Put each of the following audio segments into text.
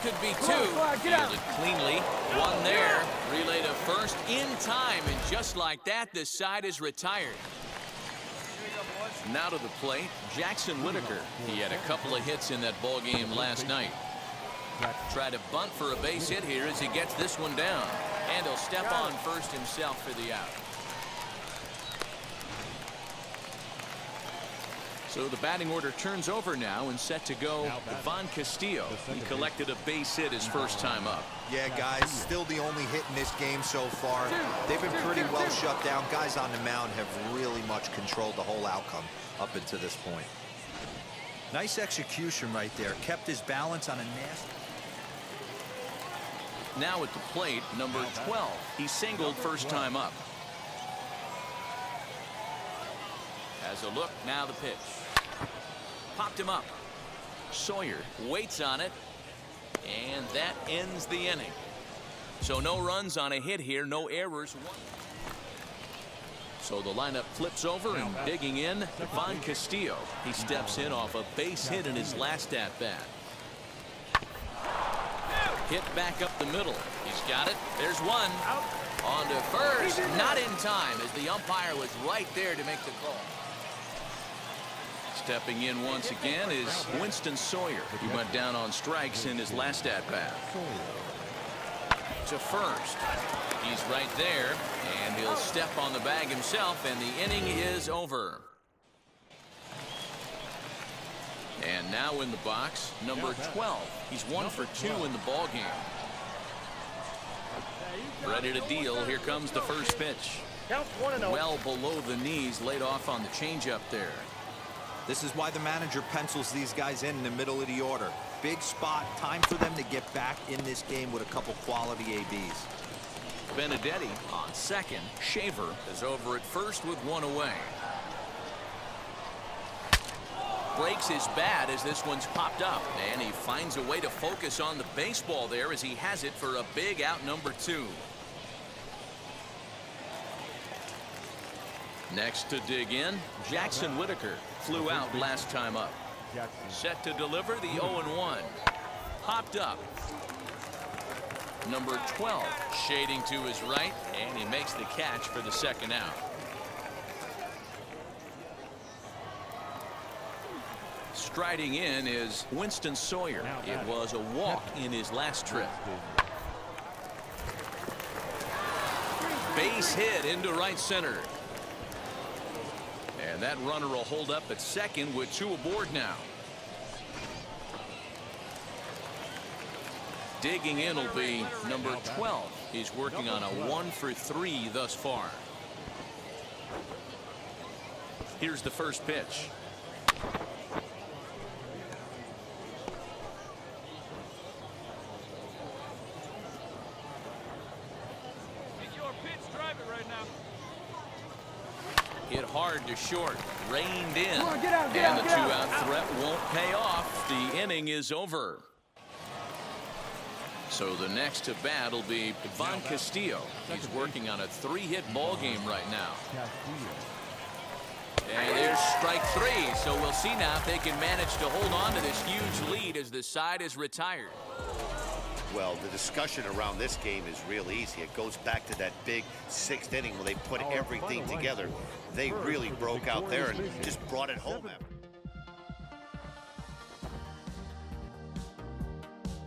could be two. Fielded cleanly. One there. Relay to first in time. And just like that, this side is retired. Now to the plate, Jackson Whitaker. He had a couple of hits in that ball game last night. Try to bunt for a base hit here as he gets this one down. And he'll step on first himself for the out. So the batting order turns over now and set to go Ivan Castillo. He collected a base hit his first time up. Yeah, guys, still the only hit in this game so far. They've been pretty well shut down. Guys on the mound have really much controlled the whole outcome up until this point. Nice execution right there. Kept his balance on a nasty. Now at the plate, number 12. He singled first time up. Has a look, now the pitch. Popped him up. Sawyer waits on it. And that ends the inning. So no runs on a hit here, no errors. So the lineup flips over and digging in, Ivan Castillo. He steps in off a base hit in his last at-bat. Hit back up the middle. He's got it. There's one. On to first. Not in time as the umpire was right there to make the call. Stepping in once again is Winston Sawyer. He went down on strikes in his last at-bat. To first. He's right there, and he'll step on the bag himself, and the inning is over. And now in the box, number 12. He's 1 for 2 in the ball game. Ready to deal. Here comes the first pitch. Well below the knees, laid off on the changeup there. This is why the manager pencils these guys in the middle of the order. Big spot, time for them to get back in this game with a couple quality ABs. Benedetti on second. Shaver is over at first with one away. Breaks his bat as this one's popped up, and he finds a way to focus on the baseball there as he has it for a big out number 2. Next to dig in, Jackson Whitaker. Flew out last time up. Set to deliver the 0-1. Popped up. Number 12 shading to his right, and he makes the catch for the second out. Striding in is Winston Sawyer. It was a walk in his last trip. Base hit into right center. And that runner will hold up at second with 2 aboard now. Digging in will be number 12. He's working on a 1 for 3 thus far. Here's the first pitch. Hit hard to short, reined in, and the 2-out threat won't pay off. The inning is over. So the next to bat will be Ivan Castillo. He's working on a 3-hit ball game right now. And there's strike 3. So we'll see now if they can manage to hold on to this huge lead as the side is retired. Well, the discussion around this game is real easy. It goes back to that big 6th inning where they put everything together. They really broke out there and just brought it home.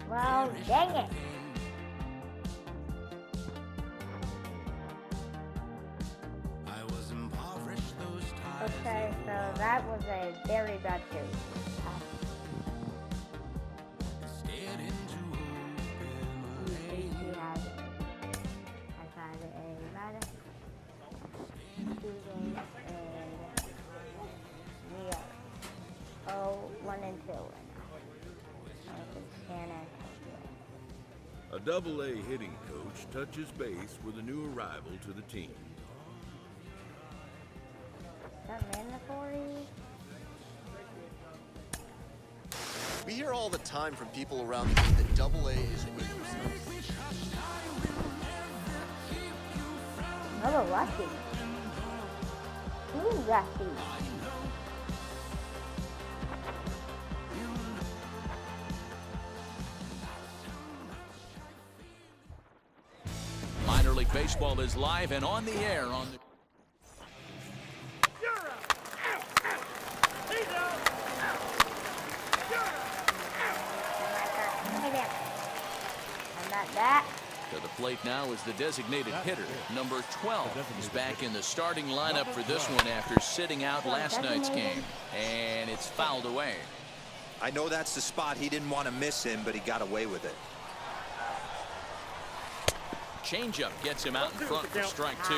Well, dang it. Okay, so that was a very bad series. A Double-A hitting coach touches base with a new arrival to the team. Is that mandatory? We hear all the time from people around the league that Double-A is weak. Another lefty. Who's lefty? League Baseball is live and on the air on the... That. To the plate now is the designated hitter, number 12. He's back in the starting lineup for this one after sitting out last night's game. And it's fouled away. I know that's the spot. He didn't want to miss him, but he got away with it. Changeup gets him out in front for strike 2.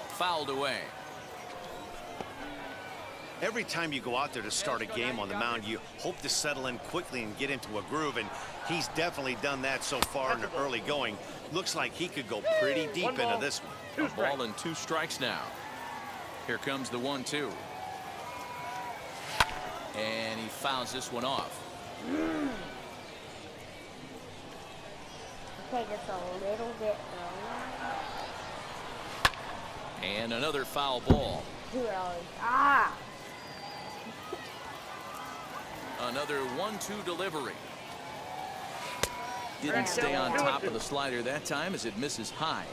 Fouled away. Every time you go out there to start a game on the mound, you hope to settle in quickly and get into a groove, and he's definitely done that so far in the early going. Looks like he could go pretty deep into this one. A ball and 2 strikes now. Here comes the 1-2. And he fouls this one off. Okay, just a little bit earlier. And another foul ball. Too early. Ah! Another 1-2 delivery. Didn't stay on top of the slider that time as it misses high.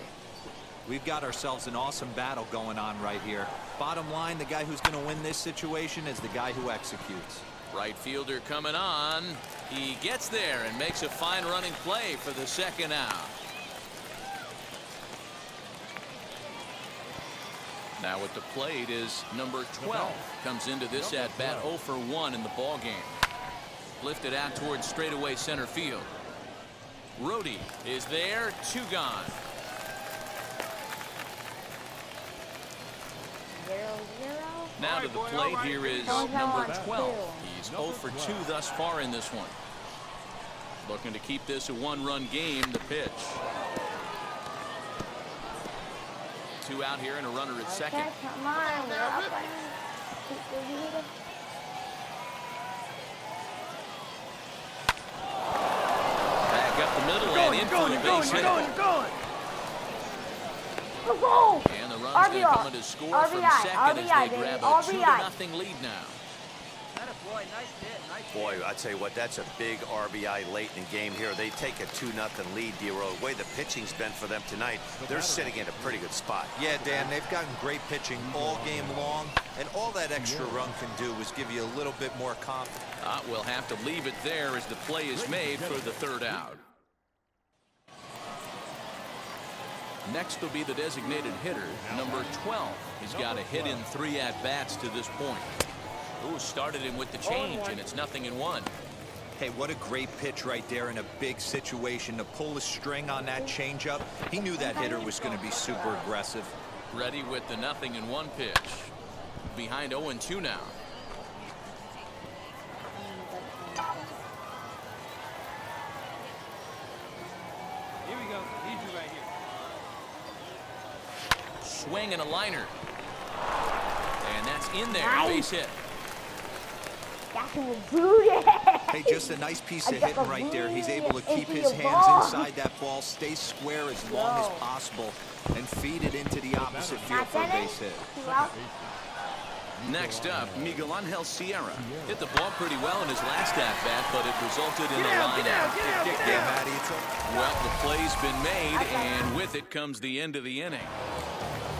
We've got ourselves an awesome battle going on right here. Bottom line, the guy who's going to win this situation is the guy who executes. Right fielder coming on. He gets there and makes a fine running play for the second out. Now at the plate is number 12. Comes into this at bat 0 for 1 in the ball game. Lifted out towards straightaway center field. Rhodey is there. 2 gone. 0-0. Now to the plate here is number 12. He's 0 for 2 thus far in this one. Looking to keep this a 1-run game. The pitch. 2 out here and a runner at second. Okay, come on, we're up on it. Back up the middle and in for the base hit. Go! And the run's going to come in to score from second as they grab a 2-0 lead now. Boy, I tell you what, that's a big RBI late in the game here. They take a 2-0 lead, D-Row. The way the pitching's been for them tonight, they're sitting in a pretty good spot. Yeah, Dan, they've gotten great pitching all game long, and all that extra run can do is give you a little bit more confidence. We'll have to leave it there as the play is made for the 3rd out. Next will be the designated hitter, number 12. He's got a hit in 3 at-bats to this point. Ooh, started him with the change, and it's 0-1. Hey, what a great pitch right there in a big situation to pull the string on that changeup. He knew that hitter was going to be super aggressive. Ready with the 0-1 pitch. Behind 0-2 now. Here we go. Need you right here. Swing and a liner. And that's in there. Nice. Base hit. Hey, just a nice piece of hitting right there. He's able to keep his hands inside that ball, stay square as long as possible, and feed it into the opposite field for a base hit. Next up, Miguel Angel Sierra. Hit the ball pretty well in his last at-bat, but it resulted in a line out. Well, the play's been made, and with it comes the end of the inning.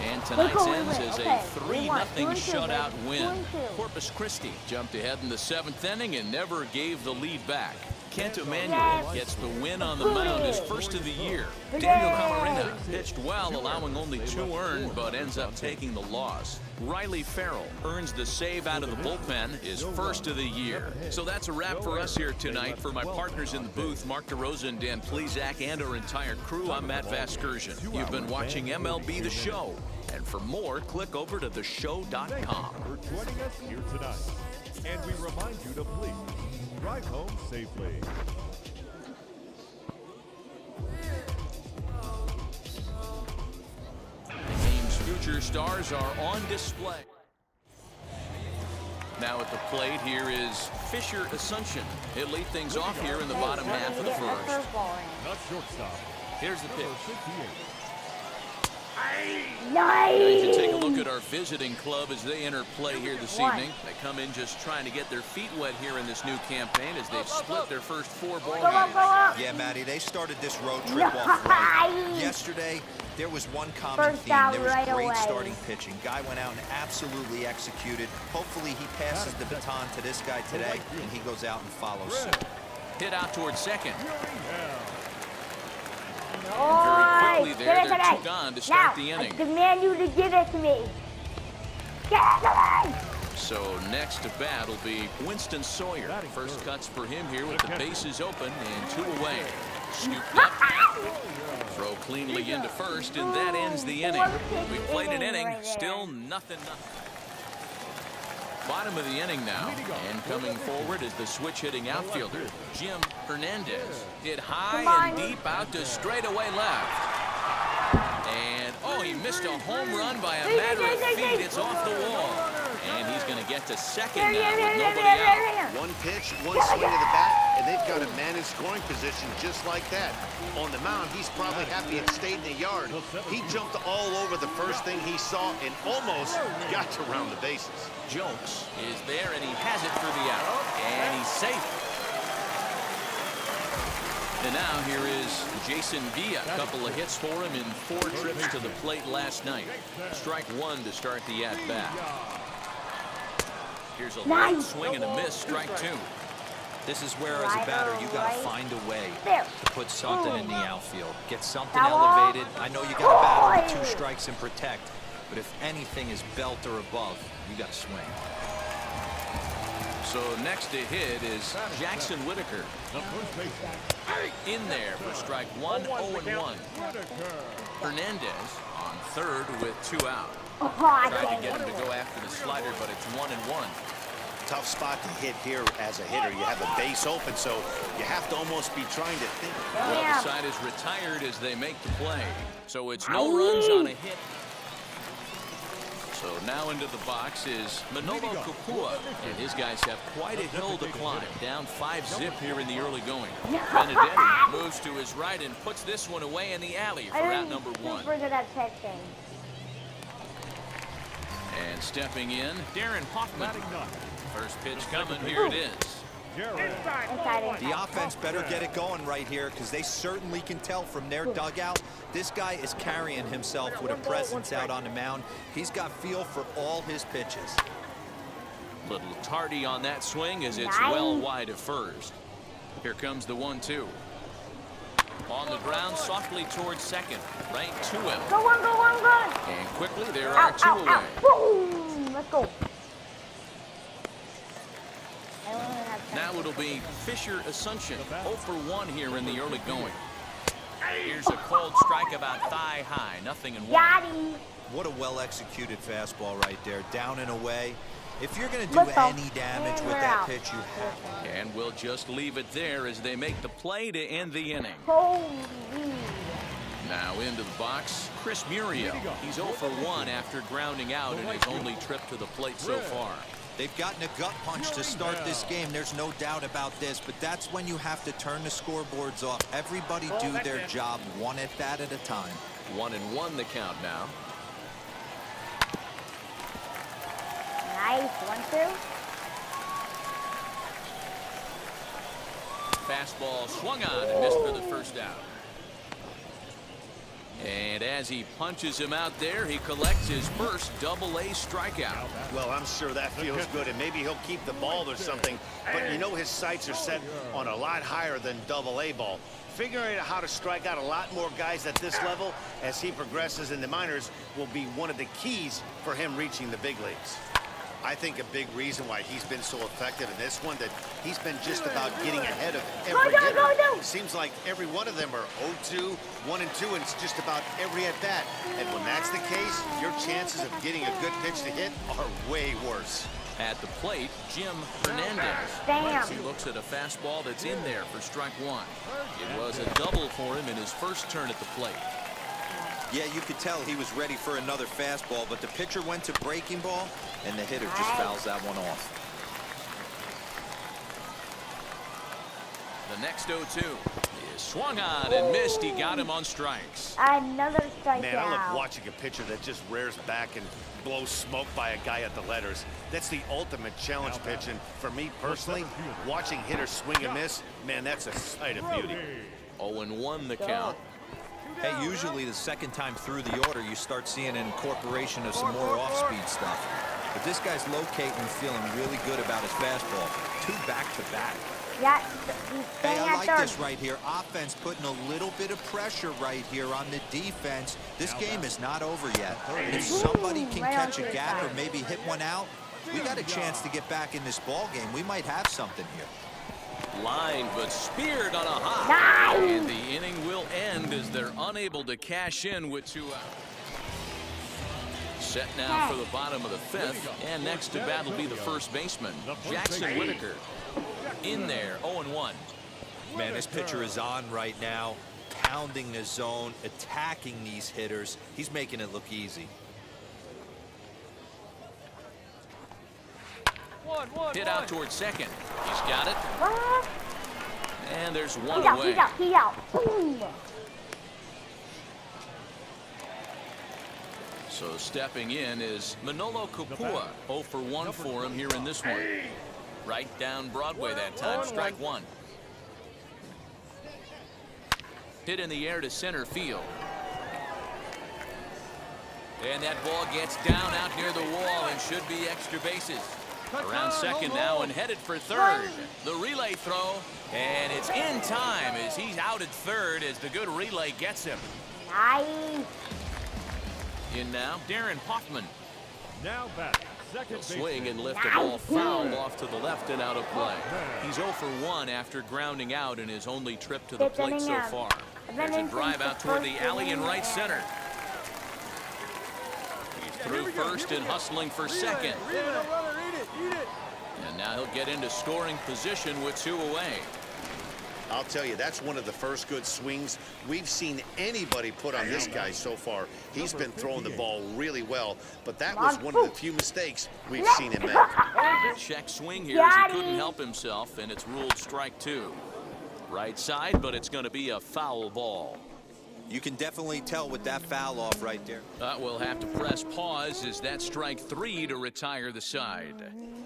And tonight's ends is a 3-0 shutout win. Corpus Christi jumped ahead in the 7th inning and never gave the lead back. Kent Emanuel gets the win on the mound, his first of the year. Daniel Camarena pitched well, allowing only 2 earned, but ends up taking the loss. Riley Farrell earns the save out of the bullpen, his first of the year. So that's a wrap for us here tonight. For my partners in the booth, Mark DeRosa and Dan Plesac, and our entire crew, I'm Matt Vasgersian. You've been watching MLB The Show. And for more, click over to theshow.com. For joining us here tonight. And we remind you to please drive home safely. The team's future stars are on display. Now at the plate, here is Fisher Asuncion. He'll lead things off here in the bottom half of the first. Not shortstop. Here's the pitch. You Nice. can take a look at our visiting club as they enter play here this evening. They come in just trying to get their feet wet here in this new campaign as they've split their first 4 ball Go up, games. go up. Yeah, Maddie, they started this road trip off right. Nice. Yesterday, there was one common First theme. down There was right great away. starting pitching. Guy went out and absolutely executed. Hopefully, he passes the baton to this guy today, and he goes out and follows suit. Hit out towards second. Nice. Very quickly there, Give it to they're me. 2 gone to start Now, the inning. I demand you to give it to me. Give it to me. So next to bat will be Winston Sawyer. First cuts for him here with the bases open and 2 away. Scooped up. Throw cleanly into first, and that ends the inning. We played an inning, still nothing. Bottom of the inning now, and coming forward is the switch-hitting outfielder, Jim Hernandez. Hit high and deep out to straightaway left. And, oh, he missed a home run by a matter of feet. It's off the wall. And he's going to get to second now with nobody out. One pitch, one swing of the bat, and they've got a man in scoring position just like that. On the mound, he's probably happy it stayed in the yard. He jumped all over the first thing he saw and almost got to round the bases. Jokes is there, and he has it for the out. And he's safe. And now here is Jason Villa. A couple of hits for him in 4 trips to the plate last night. Strike 1 to start the at-bat. Here's a light swing and a miss. Strike 2. This is where, as a batter, you got to find a way to put something in the outfield. Get something elevated. I know you got to battle with 2 strikes and protect, but if anything is belt or above, you got to swing. So next to hit is Jackson Whitaker. In there for strike 1, 0-1. Hernandez on third with 2 out. Tried to get him to go after the slider, but it's 1-1. Tough spot to hit here as a hitter. You have a base open, so you have to almost be trying to think. Well, the side is retired as they make the play. So it's no runs on a hit. So now into the box is Manolo Kukua, and his guys have quite a hill to climb. Down 5-zip here in the early going. Benedetti moves to his right and puts this one away in the alley for out number 1. And stepping in, Darren Hoffman. First pitch coming, here it is. The offense better get it going right here, because they certainly can tell from their dugout. This guy is carrying himself with a presence out on the mound. He's got feel for all his pitches. Little tardy on that swing as it's well wide of first. Here comes the 1-2. On the ground, softly towards second. Right to him. Go on. And quickly, there are 2 away. Boom. Let's go. Now it'll be Fisher Asuncion, 0 for 1 here in the early going. Here's a cold strike about thigh high, 0-1. What a well-executed fastball right there, down and away. If you're going to do any damage with that pitch, you have to. And we'll just leave it there as they make the play to end the inning. Now into the box, Chris Muriel. He's 0 for 1 after grounding out in his only trip to the plate so far. They've gotten a gut punch to start this game. There's no doubt about this, but that's when you have to turn the scoreboards off. Everybody do their job 1 at-bat at a time. 1-1 the count now. Nice. 1-2. Fastball swung on and missed for the first out. And as he punches him out there, he collects his first double-A strikeout. Well, I'm sure that feels good, and maybe he'll keep the ball or something. But you know his sights are set on a lot higher than double-A ball. Figuring out how to strike out a lot more guys at this level as he progresses in the minors will be one of the keys for him reaching the big leagues. I think a big reason why he's been so effective in this one, that he's been just about getting ahead of every hitter. Seems like every one of them are 0-2, 1-2, and it's just about every at-bat. And when that's the case, your chances of getting a good pitch to hit are way worse. At the plate, Jim Hernandez. Damn. He looks at a fastball that's in there for strike 1. It was a double for him in his first turn at the plate. Yeah, you could tell he was ready for another fastball, but the pitcher went to breaking ball, and the hitter just fouls that one off. The next 0-2 is swung on and missed. He got him on strikes. Another strike Man, I love out. watching a pitcher that just rears back and blows smoke by a guy at the letters. That's the ultimate challenge pitch, and for me personally, watching hitters swing and miss, man, that's a sight of beauty. 0-1 the count. Hey, usually the second time through the order, you start seeing an incorporation of some more off-speed stuff. But this guy's locating and feeling really good about his fastball. 2 back-to-back. Yeah, he's Hey, staying I at like third. this right here. Offense putting a little bit of pressure right here on the defense. This game is not over yet. If somebody can Right catch on a to gap the or side. maybe hit one out, we got a chance to get back in this ball game. We might have something here. Line, but speared on a hop. Nice. And the inning will end as they're unable to cash in with 2 outs. Set now for the bottom of the 5th, and next to bat will be the first baseman, Jackson Whitaker. In there, 0-1. Man, this pitcher is on right now, pounding the zone, attacking these hitters. He's making it look easy. Hit out towards second. He's got it. What? And there's one He's out, away. he's out, he's out. Boom. So stepping in is Manolo Kapua. 0 for 1 for him here in this one. Right down Broadway that time. Strike 1. Hit in the air to center field. And that ball gets down out near the wall and should be extra bases. Around second now and headed for third. The relay throw, and it's in time as he's out at third as the good relay gets him. Nice. In now, Darren Hoffman. Now back. Second He'll swing and lift Nice. a ball foul off to the left and out of play. He's 0 for 1 after grounding out in his only trip to the Fifth plate inning so out. far. And There's then a drive into out toward the first alley in inning right and- center. He's through first and hustling for second. And now he'll get into scoring position with 2 away. I'll tell you, that's one of the first good swings we've seen anybody put on this guy so far. He's been throwing the ball really well, but that was one of the few mistakes we've seen him make. Check swing here as he couldn't help himself, and it's ruled strike 2. Right side, but it's going to be a foul ball. You can definitely tell with that foul off right there. We'll have to press pause as that's strike 3 to retire the side.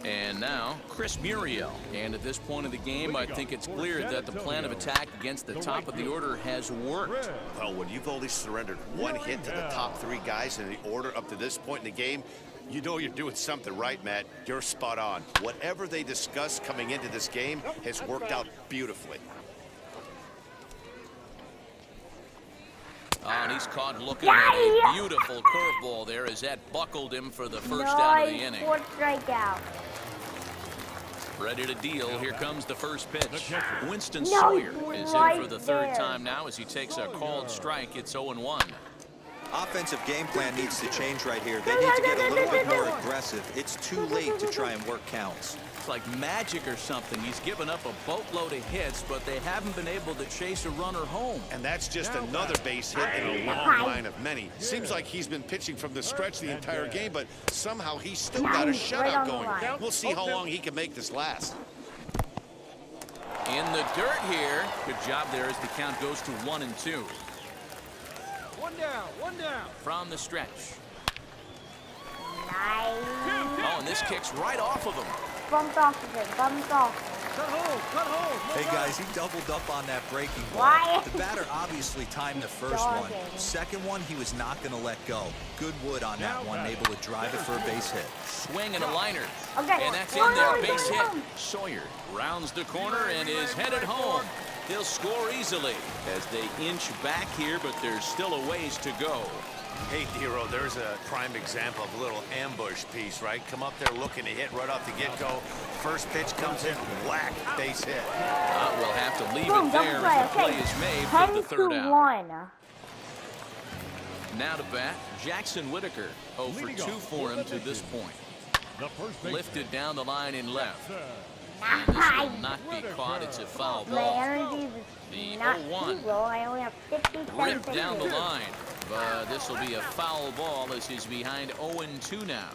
And now, Chris Muriel. And at this point of the game, I think it's clear that the plan of attack against the top of the order has worked. Well, when you've only surrendered 1 hit to the top 3 guys in the order up to this point in the game, you know you're doing something right, Matt. You're spot on. Whatever they discussed coming into this game has worked out beautifully. And he's caught looking at a beautiful curveball there as that buckled him for the first out of the inning. 4th strikeout. Ready to deal. Here comes the first pitch. Winston No, Sawyer he's is right in for the 3rd there. time now as he takes a called strike. It's 0-1. Offensive game plan needs to change right here. They need to get a little bit more aggressive. It's too late to try and work counts. It's like magic or something. He's given up a boatload of hits, but they haven't been able to chase a runner home. And that's just another base hit in a long line of many. Seems like he's been pitching from the stretch the entire game, but somehow he's still got a Nice, shutout right on the going. line. We'll see how long he can make this last. In the dirt here. Good job there as the count goes to 1-2. 1 down, 1 down. From the stretch. Nice. Oh, and this kicks right off of him. Bumped off of it, bumped off. Cut hole. Hey guys, he doubled up on that breaking ball. Why? The batter obviously timed the first one. Second one, he was not going to let go. Good wood on that one, able to drive it for a base hit. Swing and a liner. Okay. And that's No, in there. no, he's Base going hit. home. Sawyer rounds the corner and is headed home. He'll score easily as they inch back here, but there's still a ways to go. Hey, Dero, there's a prime example of a little ambush piece, right? Come up there looking to hit right off the get-go. First pitch comes in, whack, base hit. We'll have to leave Boom, it double there play. as the play Okay. is made 10 for the 3rd to out. 1. Now to bat, Jackson Whitaker. 0 for 2 for him to this point. The first baseman. Lifted down the line in left. And this will not be caught. It's a foul My ball. energy The is not 0-1. zero. I only have 57 Ripped down the pitches. line. But this will be a foul ball as he's behind 0-2 now.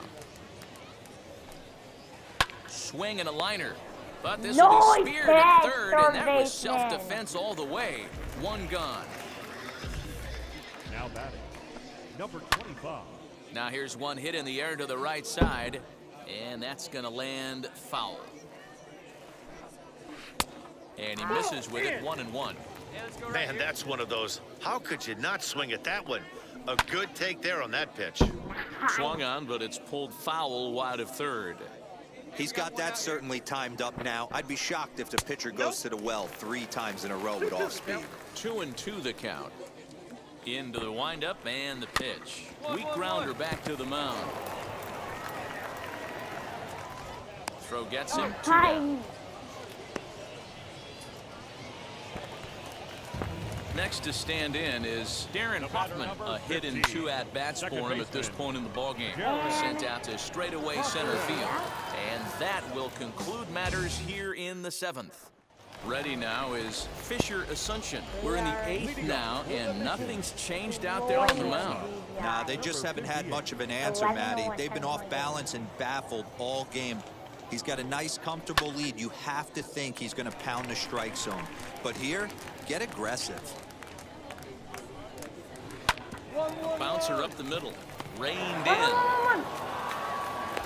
Swing and a liner. But this will Nice be speared at catch, third, and that was baseman. self-defense all the way. 1 gone. Now batting. number 25. Now here's one hit in the air to the right side, and that's going to land foul. And he misses with it, 1-1. Man, that's one of those. How could you not swing at that one? A good take there on that pitch. Swung on, but it's pulled foul wide of third. He's got that certainly timed up now. I'd be shocked if the pitcher goes to the well 3 times in a row with off speed. 2-2 the count. Into the windup and the pitch. Weak grounder back to the mound. Throw gets him 2 down. Next to stand in is Darren Hoffman. A hit in 2 at-bats for him at this point in the ballgame. Sent out to straightaway center field. And that will conclude matters here in the 7th. Ready now is Fisher Asuncion. We're in the 8th now, and nothing's changed out there on the mound. Nah, they just haven't had much of an answer, Matty. They've been off balance and baffled all game. He's got a nice, comfortable lead. You have to think he's going to pound the strike zone. But here, get aggressive. Bouncer up the middle. Reined in.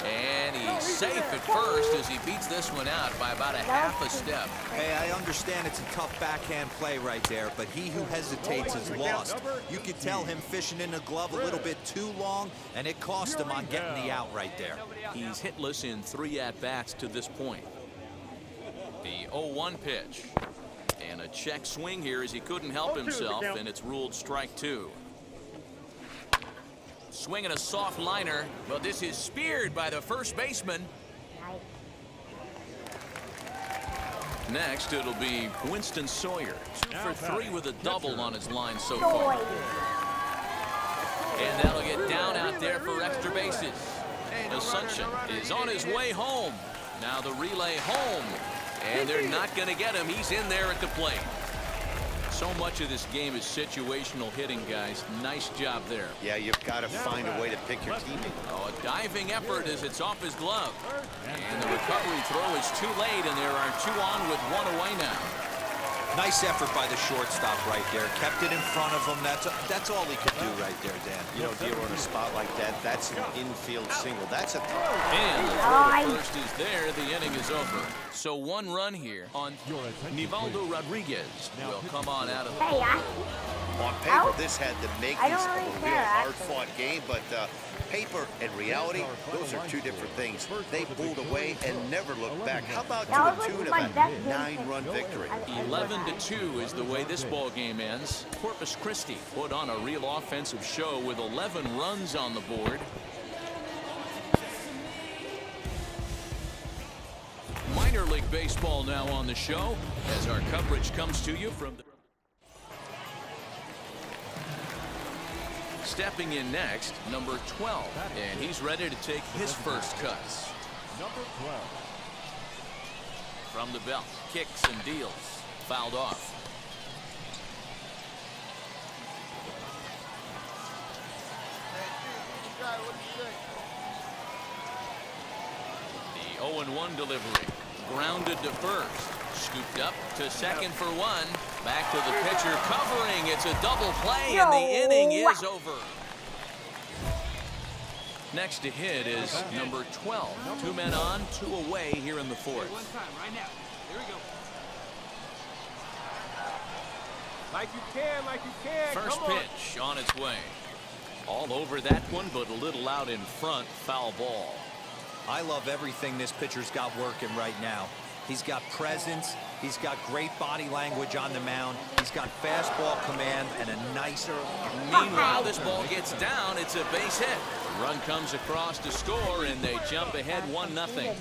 And he's safe at first as he beats this one out by about a half a step. Hey, I understand it's a tough backhand play right there, but he who hesitates is lost. You could tell him fishing in the glove a little bit too long, and it cost him on getting the out right there. He's hitless in 3 at-bats to this point. The 0-1 pitch. And a check swing here as he couldn't help himself, and it's ruled strike 2. Swinging a soft liner, but this is speared by the first baseman. Next, it'll be Winston Sawyer. 2 for 3 with a double on his line so far. And that'll get down out there for extra bases. Asuncion is on his way home. Now the relay home. And they're not going to get him. He's in there at the plate. So much of this game is situational hitting, guys. Nice job there. Yeah, you've got to find a way to pick your teammate. Oh, a diving effort as it's off his glove. And the recovery throw is too late, and there are 2 on with 1 away now. Nice effort by the shortstop right there. Kept it in front of him. That's all he could do right there, Dan. You know, Dio, on a spot like that, that's an infield single. That's a and the throw to first is there. The inning is over. So 1 run here on Nivaldo Rodriguez will come on out of the On paper, this had the makings of a real hard-fought game, but paper and reality, those are 2 different things. They pulled away and never looked back. How about to the tune of a 9-run victory? 11-2 is the way this ball game ends. Corpus Christi put on a real offensive show with 11 runs on the board. Minor League Baseball now on the show as our coverage comes to you from the... Stepping in next, number 12, and he's ready to take his first cuts. Number 12. From the belt, kicks and deals, fouled off. The 0-1 delivery, grounded to first. Scooped up to second for 1. Back to the pitcher covering. It's a double play, and the inning is over. Next to hit is number 12. 2 men on, 2 away here in the 4th. Like you can. First pitch on its way. All over that one, but a little out in front. Foul ball. I love everything this pitcher's got working right now. He's got presence. He's got great body language on the mound. He's got fastball command and a nicer. Meanwhile, this ball gets down. It's a base hit. The run comes across to score, and they jump ahead 1-0.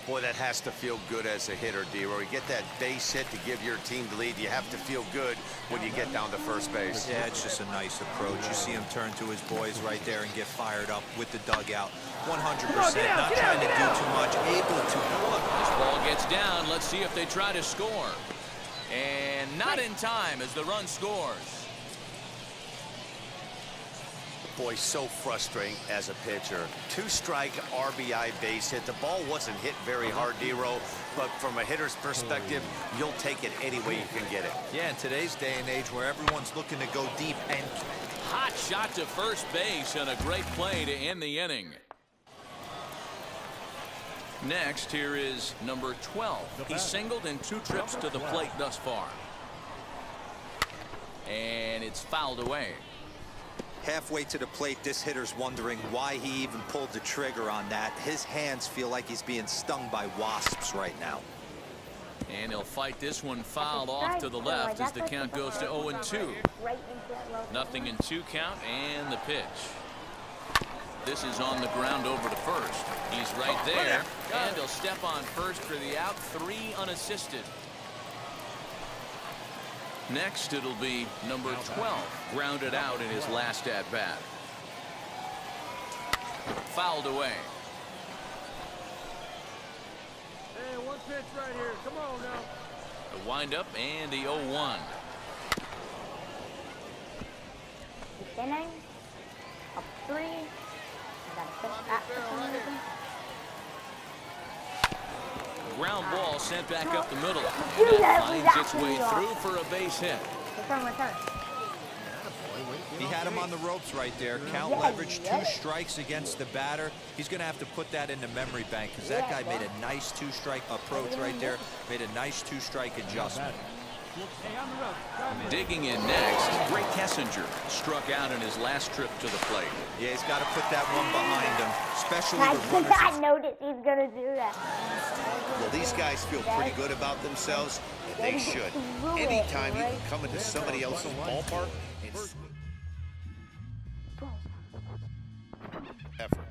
Boy, that has to feel good as a hitter, D-Roy. You get that base hit to give your team the lead. You have to feel good when you get down to first base. Yeah, it's just a nice approach. You see him turn to his boys right there and get fired up with the dugout. 100%, not trying to do too much, able to. This ball gets down. Let's see if they try to score. And not in time as the run scores. Boy, so frustrating as a pitcher. 2-strike RBI base hit. The ball wasn't hit very hard, D-Row, but from a hitter's perspective, you'll take it any way you can get it. Yeah, in today's day and age where everyone's looking to go deep and hot shot to first base and a great play to end the inning. Next, here is number 12. He's singled in 2 trips to the plate thus far. And it's fouled away. Halfway to the plate, this hitter's wondering why he even pulled the trigger on that. His hands feel like he's being stung by wasps right now. And he'll fight this one fouled off to the left as the count goes to 0-2. Nothing in 2 count and the pitch. This is on the ground over to first. He's right there, and he'll step on first for the out. 3 unassisted. Next, it'll be number 12, grounded out in his last at-bat. Fouled away. Hey, 1 pitch right here. Come on now. The windup and the 0-1. Inning. Up 3. I gotta fix that for some reason. Ground ball sent back up the middle. Dude, That that was finds its way actually through for a base hit. Return. He had him on the ropes right there. Count leverage, 2 strikes against the batter. He's going to have to put that in the memory bank because that guy made a nice 2-strike approach right there. Made a nice 2-strike adjustment. Digging in next, Greg Kessinger struck out in his last trip to the plate. Yeah, he's got to put that one behind him, especially I with did runners. not notice he's gonna do that. Well, these guys feel pretty good about themselves, and they should. Anytime you can come into somebody else's ballpark and effort.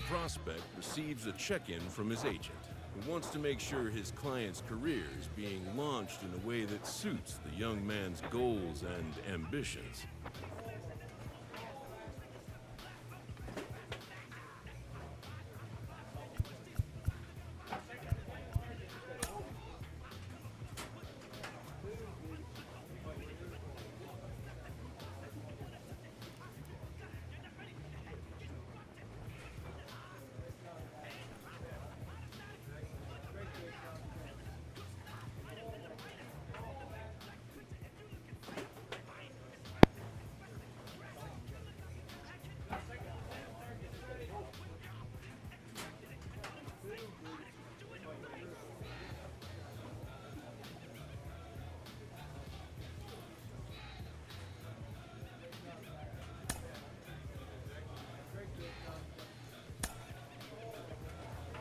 Prospect receives a check-in from his agent, who wants to make sure his client's career is being launched in a way that suits the young man's goals and ambitions.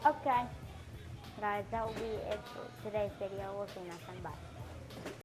Okay. Guys, that will be it for today's video. We'll see you next time. Bye.